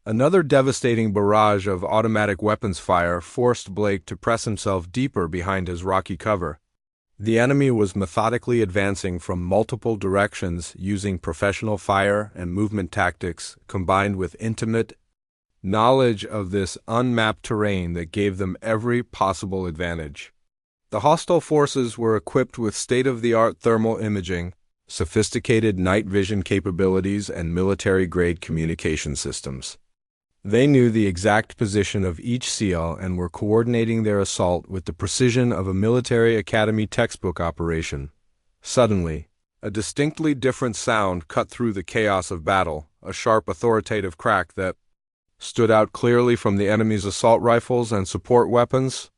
Another devastating barrage of automatic weapons fire forced Blake to press himself deeper behind his rocky cover. The enemy was methodically advancing from multiple directions using professional fire and movement tactics combined with intimate knowledge of this unmapped terrain that gave them every possible advantage. The hostile forces were equipped with state-of-the-art thermal imaging, sophisticated night vision capabilities, and military-grade communication systems. They knew the exact position of each SEAL and were coordinating their assault with the precision of a military academy textbook operation. Suddenly, a distinctly different sound cut through the chaos of battle, a sharp authoritative crack that stood out clearly from the enemy's assault rifles and support weapons.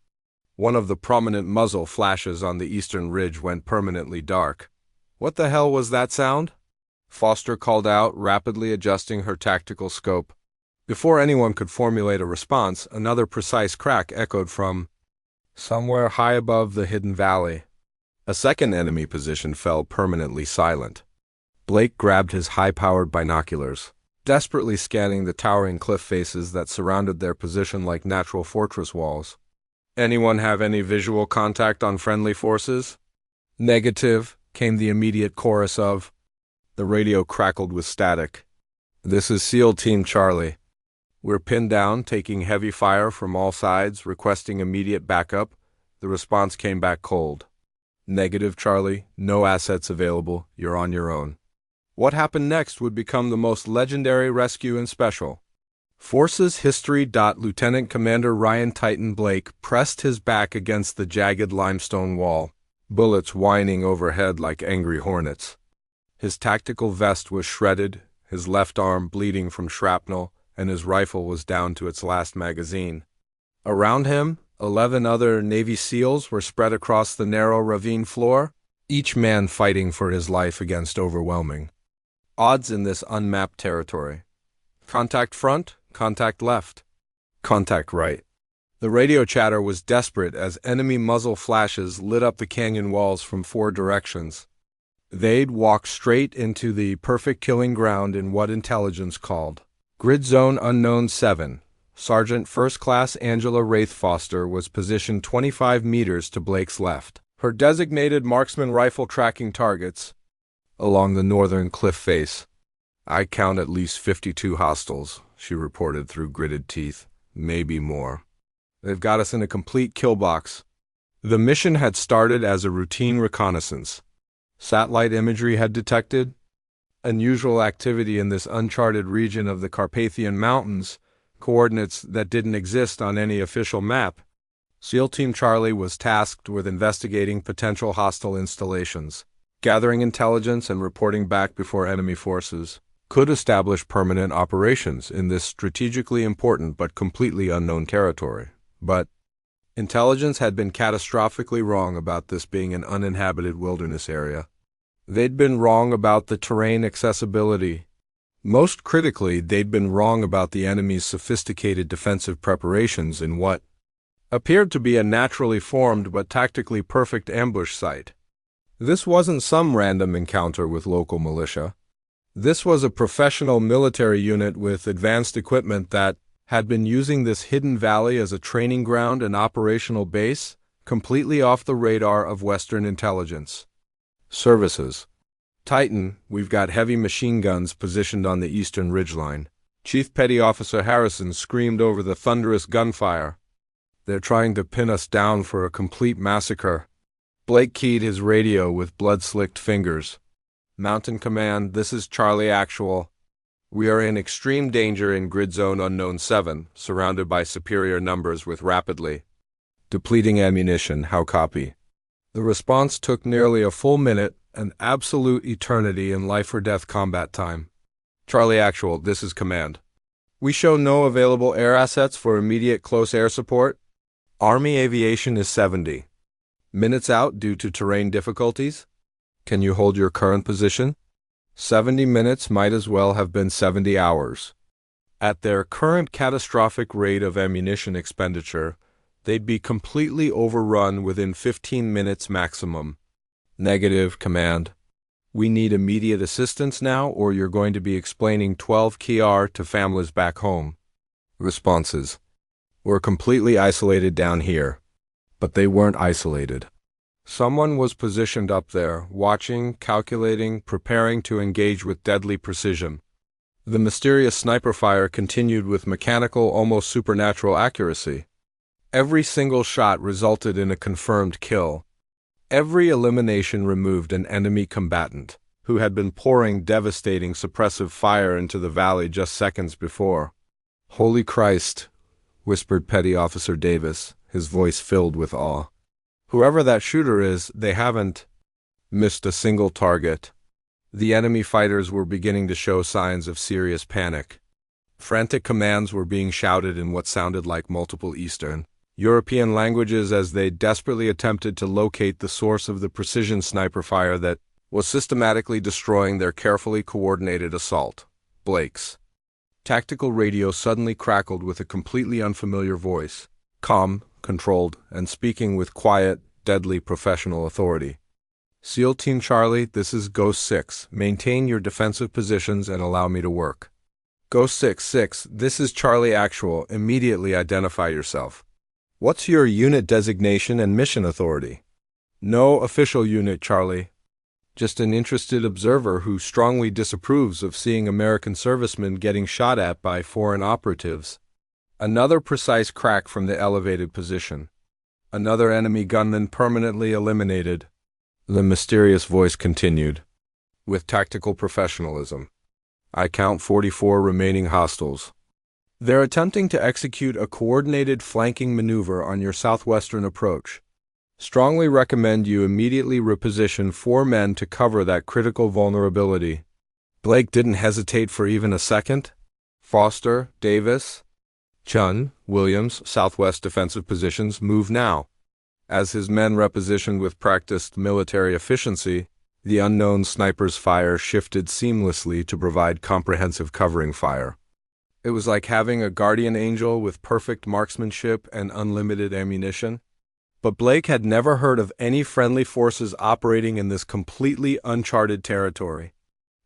One of the prominent muzzle flashes on the eastern ridge went permanently dark. "What the hell was that sound?" Foster called out, rapidly adjusting her tactical scope. Before anyone could formulate a response, another precise crack echoed from somewhere high above the hidden valley. A second enemy position fell permanently silent. Blake grabbed his high-powered binoculars, desperately scanning the towering cliff faces that surrounded their position like natural fortress walls. "Anyone have any visual contact on friendly forces?" "Negative," came the immediate chorus of. The radio crackled with static. "This is SEAL Team Charlie. We're pinned down, taking heavy fire from all sides, requesting immediate backup." The response came back cold. "Negative, Charlie. No assets available. You're on your own." What happened next would become the most legendary rescue in Special Forces history. Lieutenant Commander Ryan Titan Blake pressed his back against the jagged limestone wall, bullets whining overhead like angry hornets. His tactical vest was shredded, his left arm bleeding from shrapnel, and his rifle was down to its last magazine. Around him, 11 other Navy SEALs were spread across the narrow ravine floor, each man fighting for his life against overwhelming odds in this unmapped territory. Contact front, contact left, contact right. The radio chatter was desperate as enemy muzzle flashes lit up the canyon walls from 4 directions. They'd walk straight into the perfect killing ground in what intelligence called Grid Zone Unknown 7. Sergeant First Class Angela Wraith Foster was positioned 25 meters to Blake's left, her designated marksman rifle tracking targets along the northern cliff face. "I count at least 52 hostiles," she reported through gritted teeth. "Maybe more. They've got us in a complete kill box." The mission had started as a routine reconnaissance. Satellite imagery had detected unusual activity in this uncharted region of the Carpathian Mountains, coordinates that didn't exist on any official map. SEAL Team Charlie was tasked with investigating potential hostile installations, gathering intelligence and reporting back before enemy forces could establish permanent operations in this strategically important but completely unknown territory. But intelligence had been catastrophically wrong about this being an uninhabited wilderness area. They'd been wrong about the terrain accessibility. Most critically, they'd been wrong about the enemy's sophisticated defensive preparations in what appeared to be a naturally formed but tactically perfect ambush site. This wasn't some random encounter with local militia. This was a professional military unit with advanced equipment that had been using this hidden valley as a training ground and operational base, completely off the radar of Western intelligence services. "Titan, we've got heavy machine guns positioned on the eastern ridgeline." Chief Petty Officer Harrison screamed over the thunderous gunfire. "They're trying to pin us down for a complete massacre." Blake keyed his radio with blood-slicked fingers. "Mountain Command, this is Charlie Actual. We are in extreme danger in Grid Zone Unknown 7, surrounded by superior numbers with rapidly depleting ammunition. How copy?" The response took nearly a full minute, an absolute eternity in life-or-death combat time. "Charlie Actual, this is Command. We show no available air assets for immediate close air support. Army aviation is 70 minutes out due to terrain difficulties. Can you hold your current position?" 70 minutes might as well have been 70 hours. At their current catastrophic rate of ammunition expenditure, they'd be completely overrun within 15 minutes maximum. "Negative, Command. We need immediate assistance now, or you're going to be explaining 12 KR to families back home." Responses. We're completely isolated down here. But they weren't isolated. Someone was positioned up there, watching, calculating, preparing to engage with deadly precision. The mysterious sniper fire continued with mechanical, almost supernatural accuracy. Every single shot resulted in a confirmed kill. Every elimination removed an enemy combatant, who had been pouring devastating suppressive fire into the valley just seconds before. "Holy Christ," whispered Petty Officer Davis, his voice filled with awe. "Whoever that shooter is, they haven't missed a single target." The enemy fighters were beginning to show signs of serious panic. Frantic commands were being shouted in what sounded like multiple Eastern European languages as they desperately attempted to locate the source of the precision sniper fire that was systematically destroying their carefully coordinated assault. Blake's tactical radio suddenly crackled with a completely unfamiliar voice, calm, controlled, and speaking with quiet, deadly professional authority. "SEAL Team Charlie, this is Ghost 6. Maintain your defensive positions and allow me to work." "Ghost 6, this is Charlie Actual. Immediately identify yourself." "What's your unit designation and mission authority?" "No official unit, Charlie. Just an interested observer who strongly disapproves of seeing American servicemen getting shot at by foreign operatives." Another precise crack from the elevated position. "Another enemy gunman permanently eliminated." The mysterious voice continued, with tactical professionalism. "I count 44 remaining hostiles. They're attempting to execute a coordinated flanking maneuver on your southwestern approach. Strongly recommend you immediately reposition 4 men to cover that critical vulnerability." Blake didn't hesitate for even a second. "Foster, Davis, Chun, Williams, southwest defensive positions, move now." As his men repositioned with practiced military efficiency, the unknown sniper's fire shifted seamlessly to provide comprehensive covering fire. It was like having a guardian angel with perfect marksmanship and unlimited ammunition. But Blake had never heard of any friendly forces operating in this completely uncharted territory.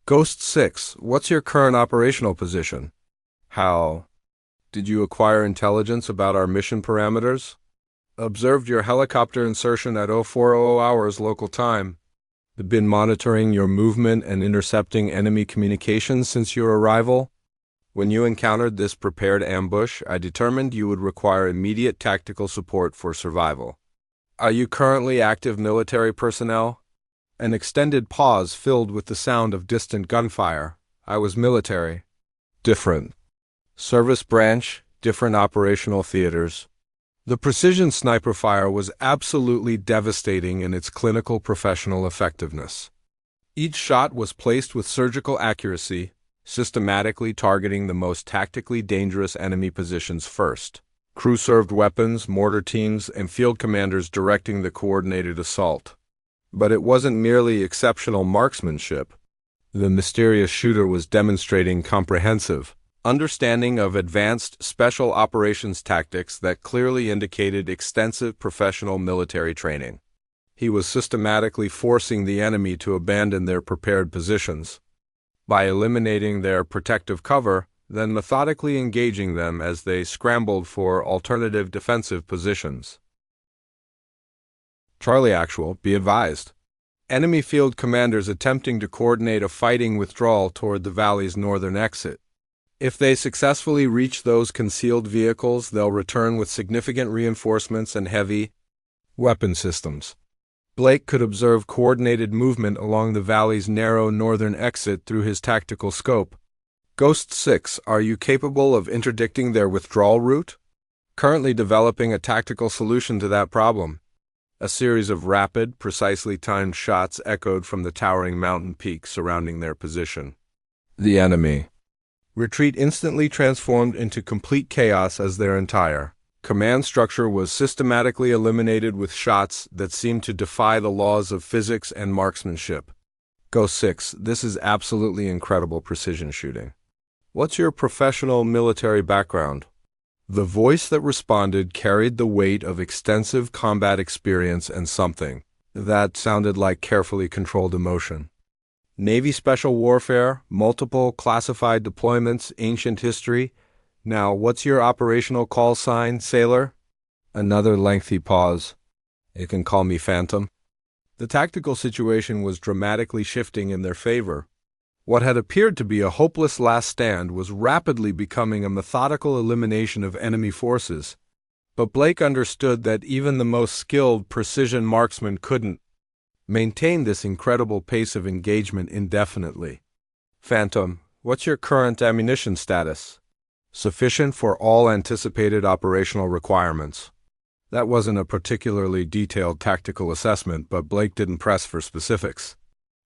"Ghost 6, what's your current operational position?" "How? Did you acquire intelligence about our mission parameters?" "Observed your helicopter insertion at 0400 hours local time. Been monitoring your movement and intercepting enemy communications since your arrival. When you encountered this prepared ambush, I determined you would require immediate tactical support for survival. Are you currently active military personnel?" An extended pause filled with the sound of distant gunfire. "I was military." "Different service branch, different operational theaters." The precision sniper fire was absolutely devastating in its clinical professional effectiveness. Each shot was placed with surgical accuracy, systematically targeting the most tactically dangerous enemy positions first. Crew-served weapons, mortar teams, and field commanders directing the coordinated assault. But it wasn't merely exceptional marksmanship. The mysterious shooter was demonstrating comprehensive understanding of advanced special operations tactics that clearly indicated extensive professional military training. He was systematically forcing the enemy to abandon their prepared positions by eliminating their protective cover, then methodically engaging them as they scrambled for alternative defensive positions. "Charlie Actual, be advised. Enemy field commanders attempting to coordinate a fighting withdrawal toward the valley's northern exit. If they successfully reach those concealed vehicles, they'll return with significant reinforcements and heavy weapon systems." Blake could observe coordinated movement along the valley's narrow northern exit through his tactical scope. "Ghost 6, are you capable of interdicting their withdrawal route?" "Currently developing a tactical solution to that problem." A series of rapid, precisely timed shots echoed from the towering mountain peaks surrounding their position. The enemy retreat instantly transformed into complete chaos as their entire command structure was systematically eliminated with shots that seemed to defy the laws of physics and marksmanship. "Ghost 6, this is absolutely incredible precision shooting. What's your professional military background?" The voice that responded carried the weight of extensive combat experience and something that sounded like carefully controlled emotion. "Navy Special Warfare, multiple classified deployments, ancient history, Now, what's your operational call sign, sailor? Another lengthy pause. You can call me Phantom. The tactical situation was dramatically shifting in their favor. What had appeared to be a hopeless last stand was rapidly becoming a methodical elimination of enemy forces. But Blake understood that even the most skilled precision marksman couldn't maintain this incredible pace of engagement indefinitely. Phantom, what's your current ammunition status? Sufficient for all anticipated operational requirements. That wasn't a particularly detailed tactical assessment, but Blake didn't press for specifics.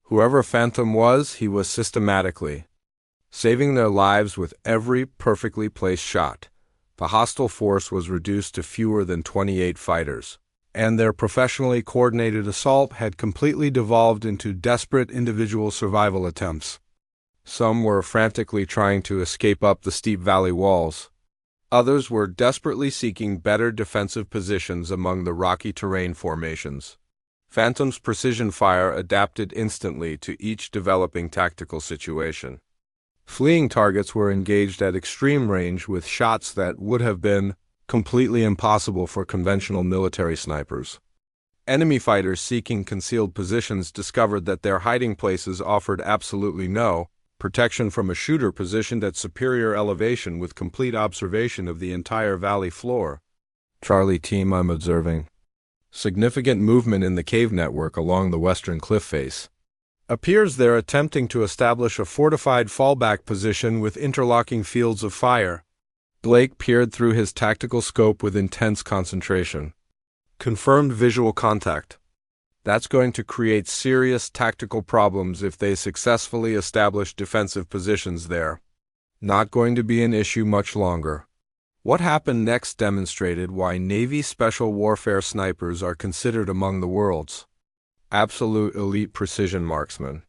Whoever Phantom was, he was systematically saving their lives with every perfectly placed shot. The hostile force was reduced to fewer than 28 fighters, and their professionally coordinated assault had completely devolved into desperate individual survival attempts. Some were frantically trying to escape up the steep valley walls. Others were desperately seeking better defensive positions among the rocky terrain formations. Phantom's precision fire adapted instantly to each developing tactical situation. Fleeing targets were engaged at extreme range with shots that would have been completely impossible for conventional military snipers. Enemy fighters seeking concealed positions discovered that their hiding places offered absolutely no protection from a shooter positioned at superior elevation with complete observation of the entire valley floor. Charlie team, I'm observing significant movement in the cave network along the western cliff face. Appears they're attempting to establish a fortified fallback position with interlocking fields of fire. Blake peered through his tactical scope with intense concentration. Confirmed visual contact. That's going to create serious tactical problems if they successfully establish defensive positions there. Not going to be an issue much longer. What happened next demonstrated why Navy special warfare snipers are considered among the world's absolute elite precision marksmen.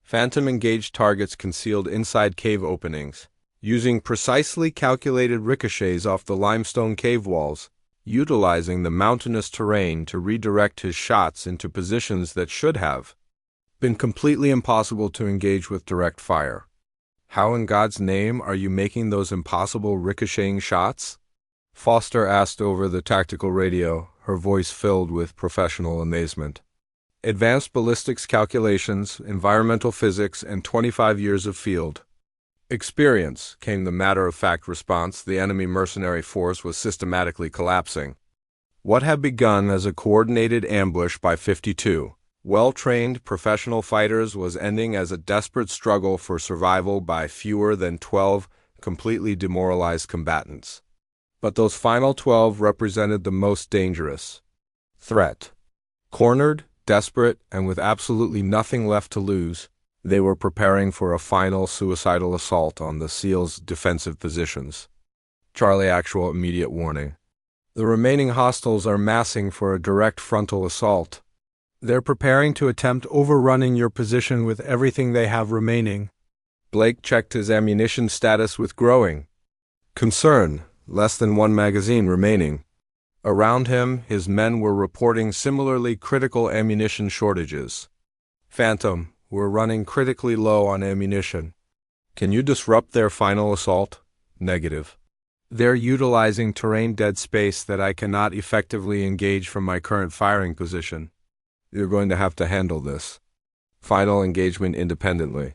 Phantom engaged targets concealed inside cave openings, using precisely calculated ricochets off the limestone cave walls, utilizing the mountainous terrain to redirect his shots into positions that should have been completely impossible to engage with direct fire. How in God's name are you making those impossible ricocheting shots? Foster asked over the tactical radio, her voice filled with professional amazement. Advanced ballistics calculations, environmental physics, and 25 years of field experience, came the matter-of-fact response. The enemy mercenary force was systematically collapsing. What had begun as a coordinated ambush by 52 well-trained professional fighters was ending as a desperate struggle for survival by fewer than 12 completely demoralized combatants. But those final 12 represented the most dangerous threat. Cornered, desperate, and with absolutely nothing left to lose, they were preparing for a final suicidal assault on the SEALs' defensive positions. Charlie, actual immediate warning. The remaining hostiles are massing for a direct frontal assault. They're preparing to attempt overrunning your position with everything they have remaining. Blake checked his ammunition status with growing concern. Less than one magazine remaining. Around him, his men were reporting similarly critical ammunition shortages. Phantom, we're running critically low on ammunition. Can you disrupt their final assault? Negative. They're utilizing terrain dead space that I cannot effectively engage from my current firing position. You're going to have to handle this. Final engagement independently.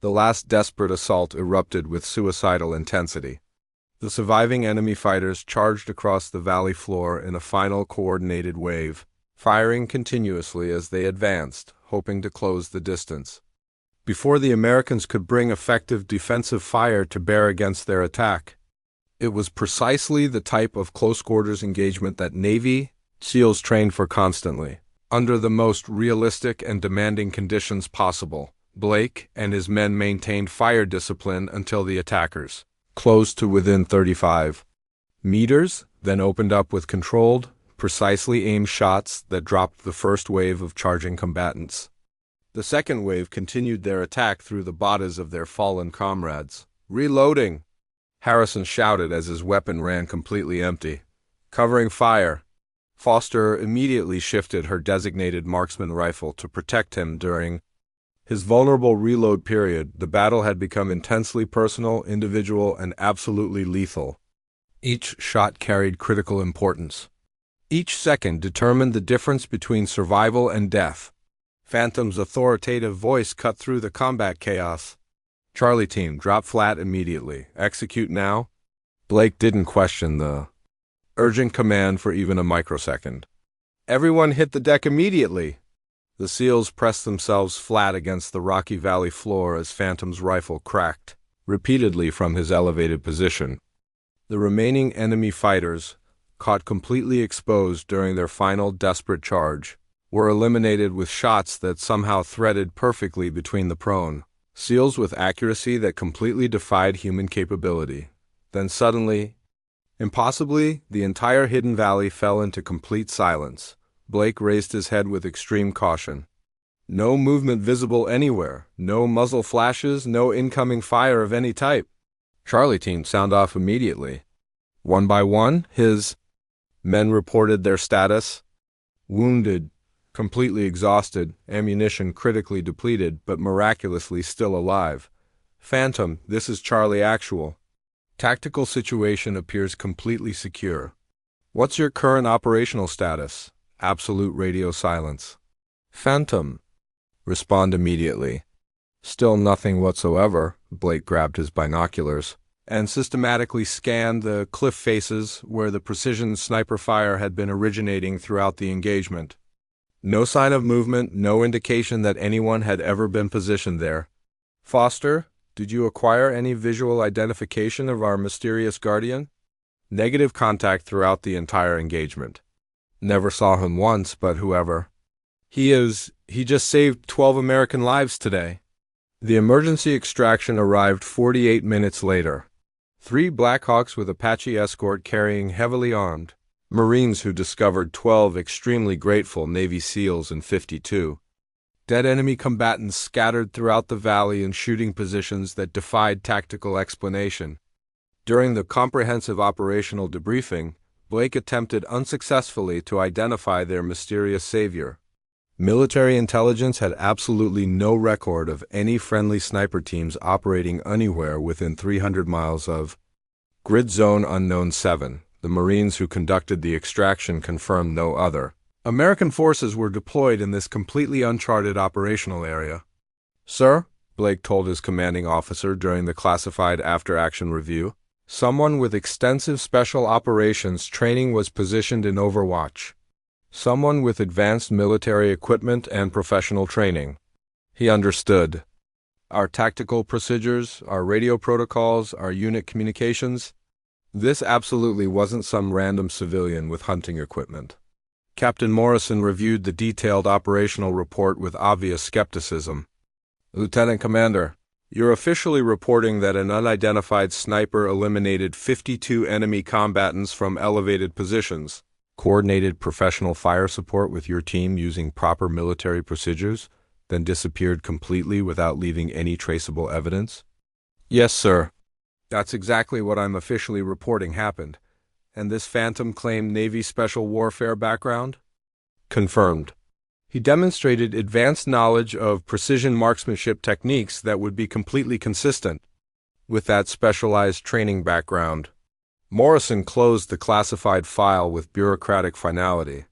The last desperate assault erupted with suicidal intensity. The surviving enemy fighters charged across the valley floor in a final coordinated wave, firing continuously as they advanced, hoping to close the distance. Before the Americans could bring effective defensive fire to bear against their attack, it was precisely the type of close-quarters engagement that Navy SEALs train for constantly. Under the most realistic and demanding conditions possible, Blake and his men maintained fire discipline until the attackers closed to within 35 meters, then opened up with controlled, precisely aimed shots that dropped the first wave of charging combatants. The second wave continued their attack through the bodies of their fallen comrades. Reloading! Harrison shouted as his weapon ran completely empty. Covering fire! Foster immediately shifted her designated marksman rifle to protect him during His vulnerable reload period, the battle had become intensely personal, individual, and absolutely lethal. Each shot carried critical importance. Each second determined the difference between survival and death. Phantom's authoritative voice cut through the combat chaos. Charlie team, drop flat immediately. Execute now. Blake didn't question the urgent command for even a microsecond. Everyone hit the deck immediately. The SEALs pressed themselves flat against the rocky valley floor as Phantom's rifle cracked repeatedly from his elevated position. The remaining enemy fighters, caught completely exposed during their final desperate charge, were eliminated with shots that somehow threaded perfectly between the prone SEALs with accuracy that completely defied human capability. Then suddenly, impossibly, the entire hidden valley fell into complete silence. Blake raised his head with extreme caution. No movement visible anywhere, no muzzle flashes, no incoming fire of any type. Charlie team sound off immediately. One by one, his men reported their status. Wounded, completely exhausted, ammunition critically depleted, but miraculously still alive. Phantom, this is Charlie Actual. Tactical situation appears completely secure. What's your current operational status? Absolute radio silence. Phantom, respond immediately. Still nothing whatsoever. Blake grabbed his binoculars and systematically scanned the cliff faces where the precision sniper fire had been originating throughout the engagement. No sign of movement, no indication that anyone had ever been positioned there. Foster, did you acquire any visual identification of our mysterious guardian? Negative contact throughout the entire engagement. Never saw him once, but whoever. He just saved 12 American lives today. The emergency extraction arrived 48 minutes later. 3 Blackhawks with Apache escort carrying heavily armed Marines who discovered 12 extremely grateful Navy SEALs in 52. Dead enemy combatants scattered throughout the valley in shooting positions that defied tactical explanation. During the comprehensive operational debriefing, Blake attempted unsuccessfully to identify their mysterious savior. Military intelligence had absolutely no record of any friendly sniper teams operating anywhere within 300 miles of Grid Zone Unknown 7. The Marines who conducted the extraction confirmed no other American forces were deployed in this completely uncharted operational area. Sir, Blake told his commanding officer during the classified after-action review, someone with extensive special operations training was positioned in Overwatch. Someone with advanced military equipment and professional training. He understood. Our tactical procedures, our radio protocols, our unit communications. This absolutely wasn't some random civilian with hunting equipment. Captain Morrison reviewed the detailed operational report with obvious skepticism. Lieutenant Commander, you're officially reporting that an unidentified sniper eliminated 52 enemy combatants from elevated positions, coordinated professional fire support with your team using proper military procedures, then disappeared completely without leaving any traceable evidence? Yes, sir. That's exactly what I'm officially reporting happened. And this Phantom claimed Navy Special Warfare background? Confirmed. He demonstrated advanced knowledge of precision marksmanship techniques that would be completely consistent with that specialized training background. Morrison closed the classified file with bureaucratic finality.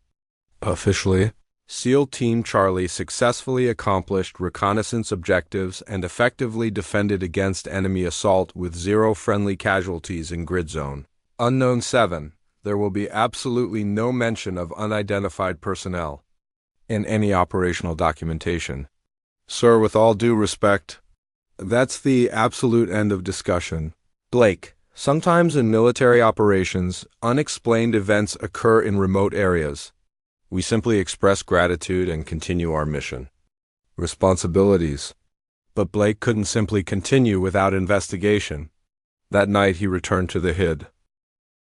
Officially, SEAL Team Charlie successfully accomplished reconnaissance objectives and effectively defended against enemy assault with 0 friendly casualties in Grid Zone Unknown 7. There will be absolutely no mention of unidentified personnel in any operational documentation. Sir, with all due respect, that's the absolute end of discussion. Blake, sometimes in military operations, unexplained events occur in remote areas. We simply express gratitude and continue our mission. Responsibilities. But Blake couldn't simply continue without investigation. That night he returned to the HID.